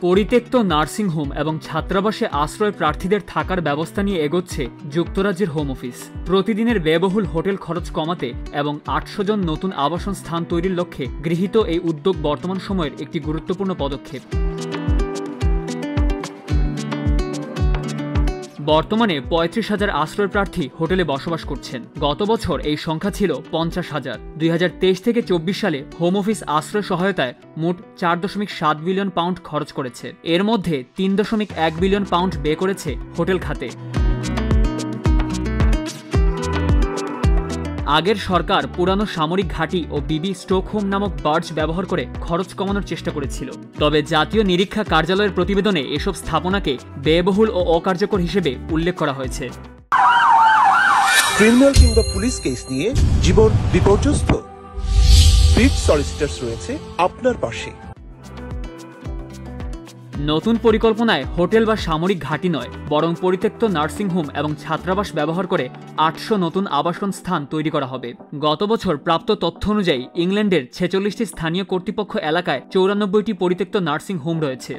পরিত্যক্ত nursing home এবং ছাত্রাবাসে আশ্রয় প্রার্থীদের থাকার ব্যবস্থা নিয়ে এগোচ্ছে যুক্তরাজ্যের হোম অফিস। প্রতিদিনের ব্যয়বহুল হোটেল খরচ কমাতে এবং ৮০০ জন নতুন আবাসন স্থান তৈরির লক্ষ্যে গৃহীত এই উদ্যোগ বর্তমান সময়ের একটি গুরুত্বপূর্ণ পদক্ষেপ। বর্তমানে ৩৫,০০০ আশ্রয় প্রার্থী হোটেলে বসবাস করছেন। গত বছর এই সংখ্যা ছিল ৫০,০০০। ২০২৩ থেকে ২৪ সালে হোম অফিস আশ্রয় সহায়তায় মোট ৪.৭ বিলিয়ন পাউন্ড খরচ করেছে। এর মধ্যে ৩.১ বিলিয়ন পাউন্ড ব্যয় করেছে হোটেল খাতে। আগের সরকার পুরানো সামরিক ঘাঁটি ও বিবি স্টকহোম নামক বার্জ ব্যবহার করে খরচ কমানোর চেষ্টা করেছিল। তবে জাতীয় নিরীক্ষা কার্যালয়ের প্রতিবেদনে এসব স্থাপনাকে ব্যয়বহুল ও অকার্যকর হিসেবে উল্লেখ করা হয়েছে। ক্রিমিনাল কিংবা পুলিশ কেস নিয়ে জীবন বিপর্যস্ত, ব্রিজ সলিসিটরস রয়েছে আপনার পাশে। নতুন পরিকল্পনায় হোটেল বা সামরিক ঘাঁটি নয়, বরং পরিত্যক্ত নার্সিং হোম এবং ছাত্রাবাস ব্যবহার করে ৮০০ নতুন আবাসন স্থান তৈরি করা হবে। গত বছর প্রাপ্ত তথ্য অনুযায়ী ইংল্যান্ডের ৪৬টি স্থানীয় কর্তৃপক্ষ এলাকায় ৯৪টি পরিত্যক্ত নার্সিং হোম রয়েছে।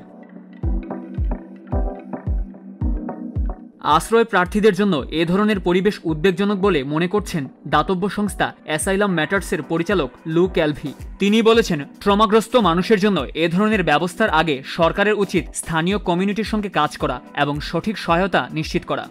আশ্রয় প্রার্থীদের জন্য এ ধরনের পরিবেশ উদ্বেগজনক বলে মনে করছেন দাতব্য সংস্থা অ্যাসাইলাম ম্যাটার্সের পরিচালক লু ক্যালভি। তিনি বলেছেন, ট্রমাগ্রস্ত মানুষের জন্য এ ধরনের ব্যবস্থার আগে সরকারের উচিত স্থানীয় কমিউনিটির সঙ্গে কাজ করা এবং সঠিক সহায়তা নিশ্চিত করা।